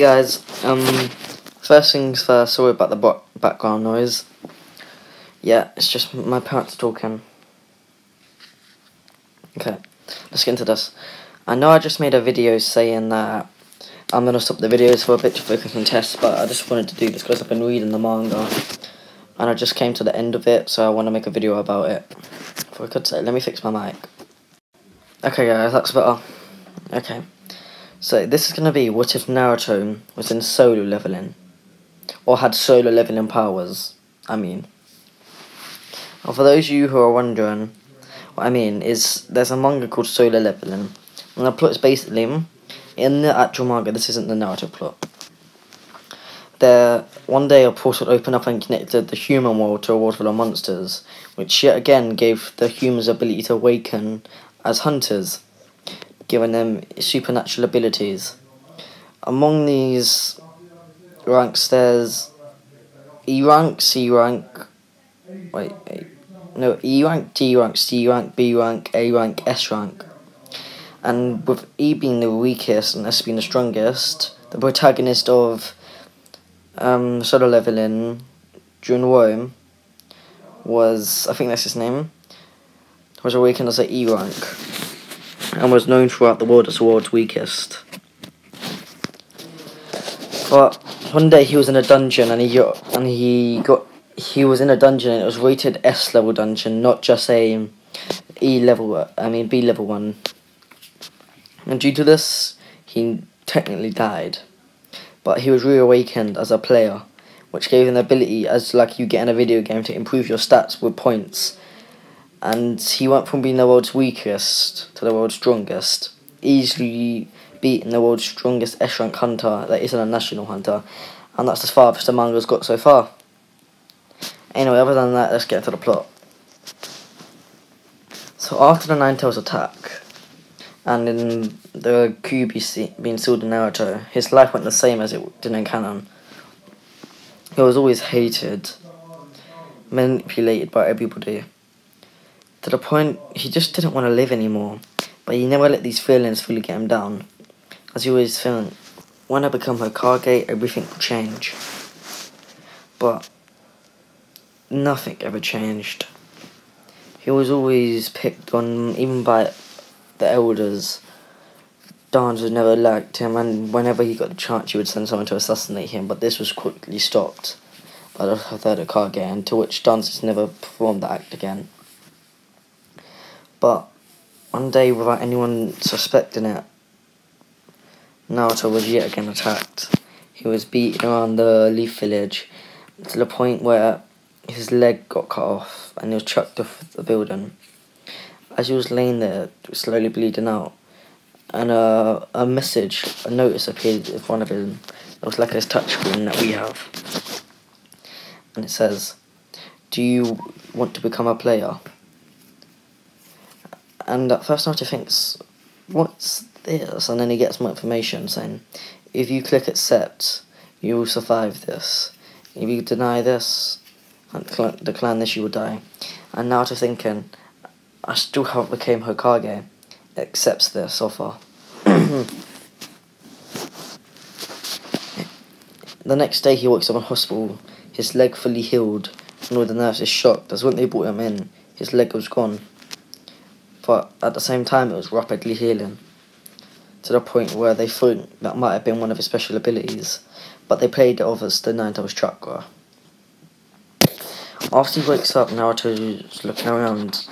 guys, first things first, sorry about the background noise. Yeah, it's just my parents talking. Okay, let's get into this. I know I just made a video saying that I'm going to stop the videos for a bit to focus on tests, but I just wanted to do this because I've been reading the manga and I just came to the end of it, so I want to make a video about it. If I could say, let me fix my mic. Okay guys, that's better. Okay. So this is going to be what if Naruto was in solo leveling, or had solo leveling powers, And for those of you who are wondering, what I mean is there's a manga called Solo Leveling, and the plot is basically, in the actual manga, this isn't the Naruto plot. One day a portal opened up and connected the human world to a world full of monsters, which yet again gave the humans the ability to awaken as hunters, giving them supernatural abilities. Among these ranks, there's E rank, C rank, E rank, D rank, C rank, B rank, A rank, S rank. And with E being the weakest and S being the strongest, the protagonist of Solo Leveling, Junwo, was, I think that's his name, was awakened as an E rank, and was known throughout the world as the world's weakest. But one day he was in a dungeon and he was in a dungeon and it was rated S level dungeon, not just a B level one. And due to this, he technically died, but he was reawakened as a player, which gave him the ability, as like you get in a video game, to improve your stats with points. And he went from being the world's weakest to the world's strongest, easily beating the world's strongest S rank hunter that isn't a national hunter, and that's as far as the manga's got so far. Anyway, other than that, let's get into the plot. So after the Nine Tails attack, and in the Kyuubi being sealed in Naruto, his life went the same as it did in canon. He was always hated, manipulated by everybody, to the point he just didn't want to live anymore. But he never let these feelings fully get him down, as he always felt, when I become Hokage, everything will change. But nothing ever changed. He was always picked on, even by the elders. Danzo never liked him, and whenever he got the chance, he would send someone to assassinate him, but this was quickly stopped by the third Hokage, and to which Danzo never performed that act again. But one day, without anyone suspecting it, Naruto was yet again attacked. He was beaten around the Leaf Village to the point where his leg got cut off and he was chucked off the building. As he was laying there, slowly bleeding out, and a notice appeared in front of him. It was like his touchscreen that we have. And it says, "Do you want to become a player?" And at first Naruto thinks, what's this? And then he gets more information saying, if you click accept, you will survive this. If you deny this, and decline this, you will die. And Naruto thinking, I still haven't became Hokage, accepts this offer. The next day he wakes up in hospital, his leg fully healed, and all the nurses shocked, as when they brought him in, his leg was gone. But at the same time it was rapidly healing, to the point where they thought that might have been one of his special abilities, but they played it off as the Nine Tails chakra. After he wakes up, Naruto's looking around,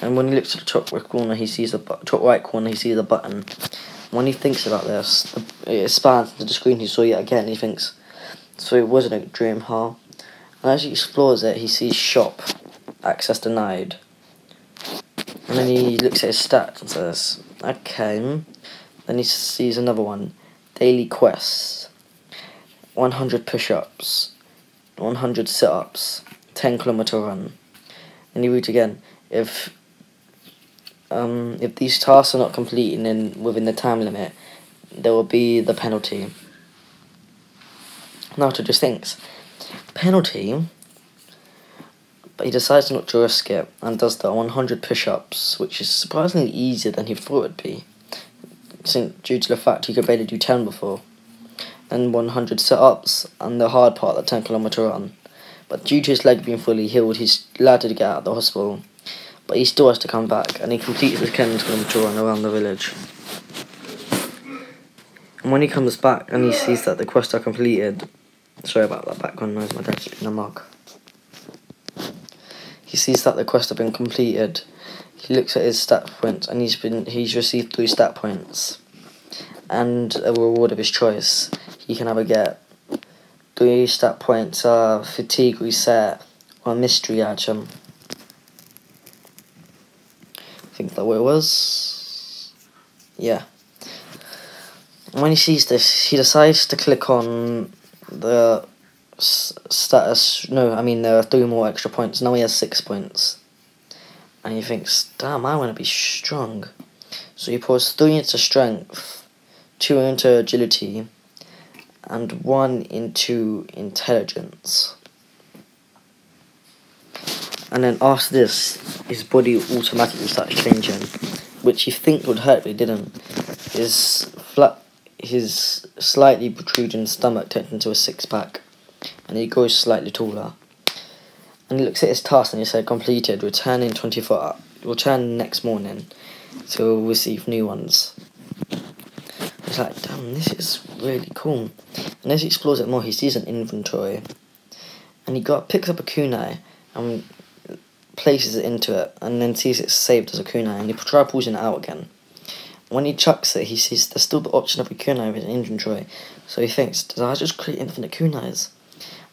and when he looks at the top right corner, he sees a button. When he thinks about this, it expands to the screen he saw yet again. He thinks, so it wasn't a dream, huh? And as he explores it, he sees shop, access denied. And then he looks at his stats and says, okay. Then he sees another one, daily quests, 100 push-ups, 100 sit-ups, 10-kilometer run. And he reads again, if these tasks are not completed within the time limit, there will be the penalty. Naruto just thinks, penalty? But he decides not to risk it, and does the 100 push-ups, which is surprisingly easier than he thought it would be, due to the fact he could barely do 10 before. and 100 sit-ups and the hard part, the 10-kilometer run. But due to his leg being fully healed, he's allowed to get out of the hospital. But he still has to come back, and he completes his 10-kilometer run around the village. And when he comes back and he sees that the quests are completed, sorry about that background noise, my dad's in a mug. He sees that the quests have been completed. He looks at his stat points, and he's received 3 stat points and a reward of his choice. He can either get 3 stat points, fatigue reset, or a mystery item. I think that's what it was. Yeah. And when he sees this, he decides to click on the status. No, I mean there are 3 more extra points. Now he has 6 points. And he thinks, damn, I want to be strong. So he pours 3 into strength, 2 into agility, and 1 into intelligence. And then after this, his body automatically starts changing, which you think would hurt, but it didn't. His slightly protruding stomach turns into a 6-pack, and he grows slightly taller. And he looks at his task and he said completed, return next morning to receive new ones. He's like, damn, this is really cool. And as he explores it more, he sees an inventory, and he picks up a kunai and places it into it, and then sees it's saved as a kunai, and he tries pulling it out again. When he chucks it, he sees there's still the option of a kunai with an inventory, so he thinks, did I just create infinite kunais?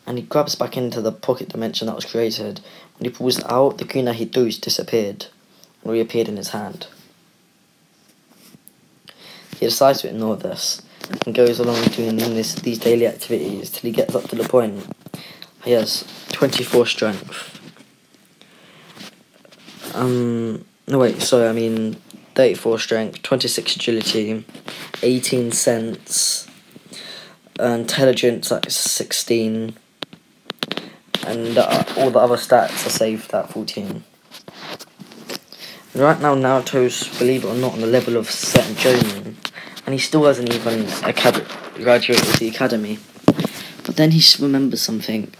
And he grabs back into the pocket dimension that was created. When he pulls it out, the kunai he threw disappeared and reappeared in his hand. He decides to ignore this and goes along doing these daily activities till he gets up to the point. He has 24 strength. 34 strength, 26 agility, 18 sense, intelligence at 16, and all the other stats are saved at 14. And right now, Naruto's, believe it or not, on the level of Set and Jonin, and he still hasn't even graduated the academy. But then he remembers something.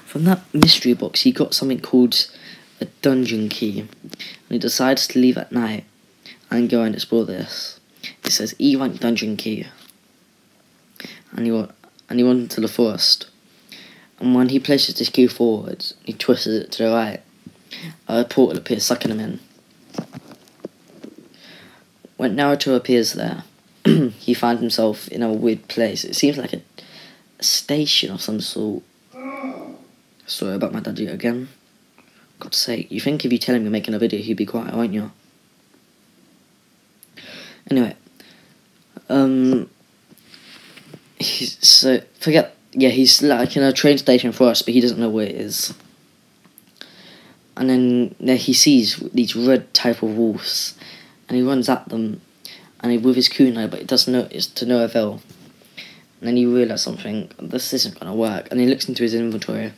From that mystery box, he got something called a dungeon key, and he decides to leave at night and go and explore this. It says E-rank dungeon key, and he went into the forest. And when he places this key forward, he twists it to the right, a portal appears sucking him in. When Naruto appears there, he finds himself in a weird place. It seems like a station of some sort. Sorry about my daddy again. God's sake, you think if you tell him you're making a video, he'd be quiet, won't you? Anyway, he's like in a train station for us, but he doesn't know where it is. And then he sees these red type of wolves, and he runs at them, and with his kunai, but it's to no avail. And then he realizes something, this isn't gonna work, and he looks into his inventory.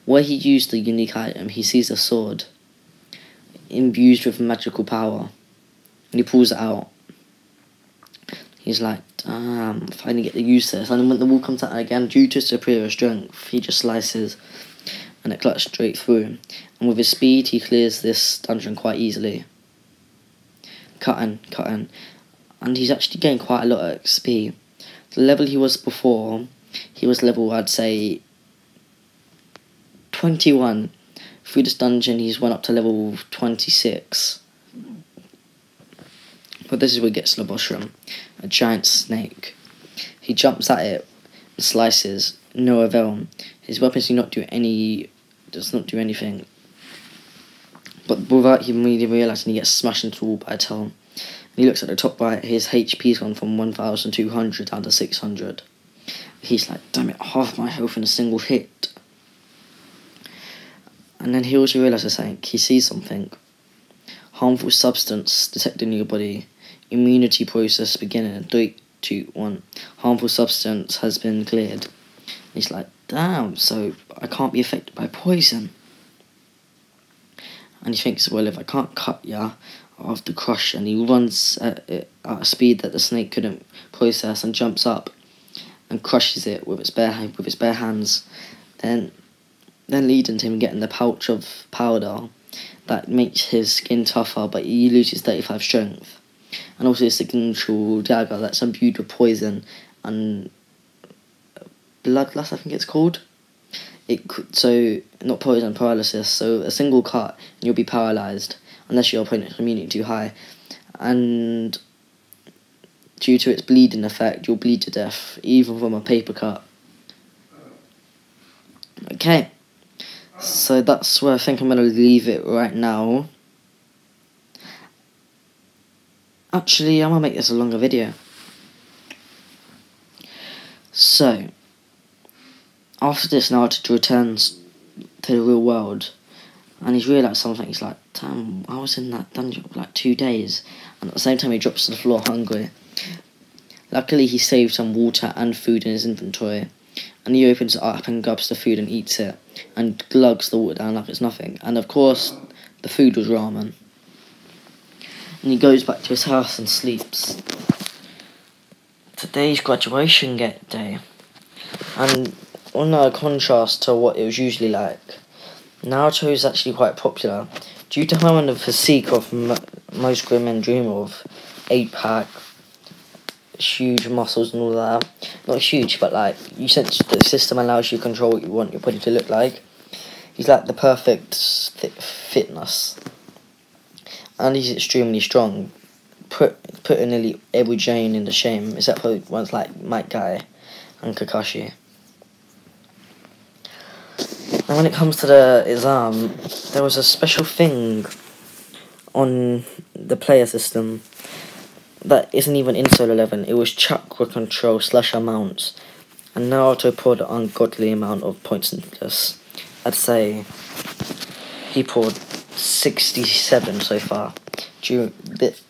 Where he used the unique item, he sees a sword imbued with magical power, and he pulls it out. He's like, damn, finally get to use this. And then when the wall comes out again, due to superior strength, he just slices and it cuts straight through. And with his speed, he clears this dungeon quite easily. Cutting. And he's actually getting quite a lot of XP. The level he was before, he was level, I'd say, 21. Through this dungeon, he's went up to level 26. But this is where he gets the boss room. A giant snake. He jumps at it and slices. No avail. His weapons does not do anything. But without him really realising, he gets smashed into the wall by a tail. And he looks at the top right, his HP's gone from 1,200 down to 600. He's like, damn it, half my health in a single hit. And then he also realises something. He sees something. Harmful substance detected in your body. Immunity process beginning in 3, 2, 1. Harmful substance has been cleared. And he's like, damn, so I can't be affected by poison. And he thinks, well, if I can't cut ya, I'll have to crush. And he runs at a speed that the snake couldn't process and jumps up and crushes it with its bare hands, then leading to him getting the pouch of powder that makes his skin tougher, but he loses 35 strength. And also his signature dagger that's imbued with poison and bloodlust, I think it's called. So not poison, paralysis. So a single cut and you'll be paralysed unless your opponent's immunity too high. And due to its bleeding effect, you'll bleed to death, even from a paper cut. Okay, so that's where I think I'm going to leave it right now. Actually, I'm going to make this a longer video. So, after this, Naruto returns to the real world, and he's realised something. He's like, damn, I was in that dungeon for like 2 days, and at the same time he drops to the floor hungry. Luckily, he saved some water and food in his inventory, and he opens it up and grabs the food and eats it, and glugs the water down like it's nothing. And of course, the food was ramen. And he goes back to his house and sleeps. Today's graduation day, and on a contrast to what it was usually like, Naruto is actually quite popular due to having the physique of most grown men dream of. 8-pack, huge muscles and all that. Not huge, but like, the system allows you to control what you want your body to look like. He's like the perfect fitness, and he's extremely strong. Putting nearly every Jonin to shame, except for ones like Might Guy and Kakashi. And when it comes to the exam, there was a special thing on the player system that isn't even in Solo Leveling. It was chakra control / amounts, and Naruto poured an ungodly amount of points into this. I'd say he poured 67 so far,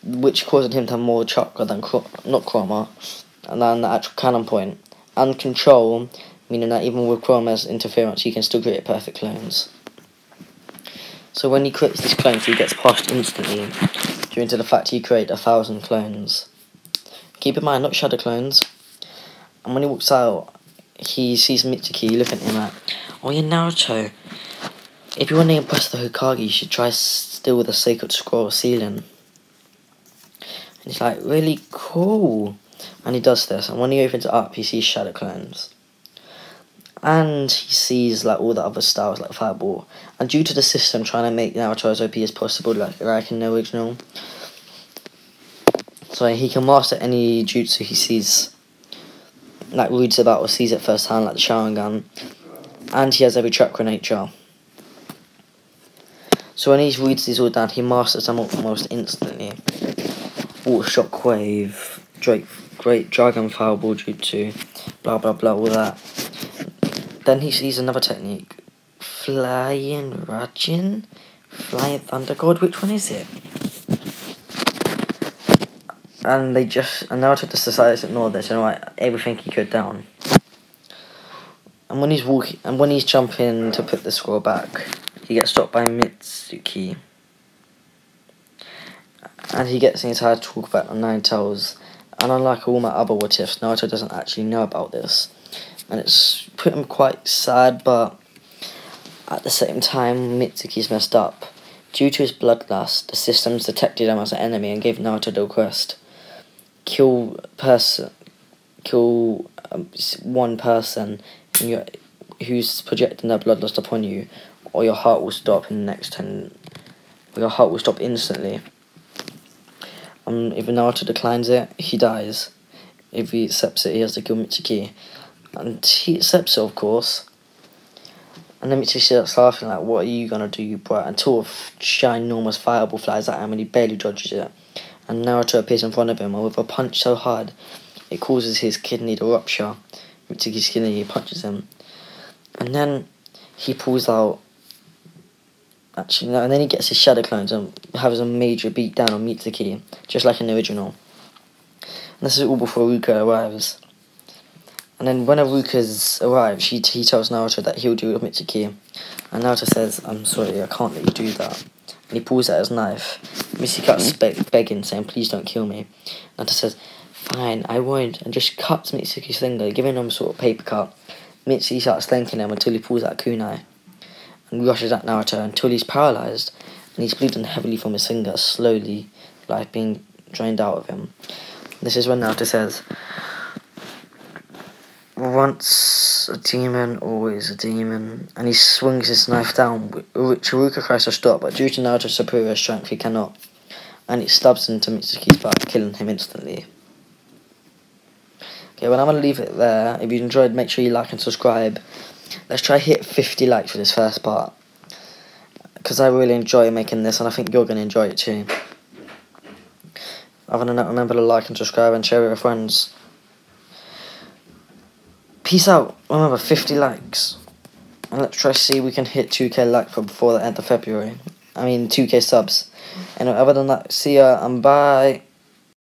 which caused him to have more chakra than not Chroma, and then the actual cannon point. And control, meaning that even with Chroma's interference, he can still create perfect clones. So when he creates these clones, he gets passed instantly, due to the fact he created 1,000 clones. Keep in mind, not shadow clones. And when he walks out, he sees Mitsuki looking at him like, oh yeah, Naruto, if you want to impress the Hokage, you should try steal the sacred scroll ceiling. And he's like, really cool. And he does this, and when he opens it up, he sees shadow clones. And he sees like all the other styles like Fireball. And due to the system trying to make Naruto as OP as possible, like in the original, so he can master any jutsu he sees, like reads about or sees it firsthand, like the Sharingan. And he has every chakra nature. So when he reads these all down, he masters them almost instantly. Water Shockwave, Great Dragon Fireball Jutsu, blah blah blah, all that. Then he sees another technique, Flying Raijin, Flying Thunder God. Which one is it? And Naruto just decides to ignore this and write everything he could down. And when he's jumping to put the scroll back, he gets stopped by Mitsuki. And he gets the entire talk about the Nine Tails. And unlike all my other what ifs, Naruto doesn't actually know about this. And it's put him quite sad, but at the same time, Mitsuki's messed up. Due to his bloodlust, the systems detected him as an enemy and gave Naruto the request: kill one person who's projecting their bloodlust upon you, or your heart will stop in the next 10. Your heart will stop instantly. If Naruto declines it, he dies. If he accepts it, he has to kill Mitsuki. And he accepts it, of course. And then Mitsuki starts laughing like, what are you gonna do, you brat? Until a ginormous fireball flies at him and he barely dodges it. And Naruto appears in front of him, and with a punch so hard, it causes his kidney to rupture. Mitsuki's kidney, he punches him. And then he pulls out... Actually, no, and then he gets his shadow clones and has a major beat down on Mitsuki, just like in the original. And this is all before Ruka arrives. And then when Ruka's arrived, he tells Naruto that he'll do it with Mitsuki. And Naruto says, I'm sorry, I can't let you do that. And he pulls out his knife. Mitsuki starts begging, saying, please don't kill me. Naruto says, fine, I won't, and just cuts Mitsuki's finger, giving him a sort of paper cut. Mitsuki starts thanking him until he pulls out a kunai and rushes at Naruto until he's paralysed and he's bleeding heavily from his finger, slowly, like being drained out of him. This is when Naruto says, "Once a demon, always a demon," and he swings his knife down, which Haruka tries to stop, but due to Naruto's superior strength he cannot, and it stabs into Mitsuki's back, killing him instantly. Okay, well, I'm going to leave it there. If you enjoyed, make sure you like and subscribe. Let's try hit 50 likes for this first part, because I really enjoy making this, and I think you're going to enjoy it too. Other than that, remember to like and subscribe and share with your friends. Peace out. Remember, 50 likes. And let's try to see if we can hit 2k likes before the end of February. I mean, 2k subs. And other than that, see ya and bye.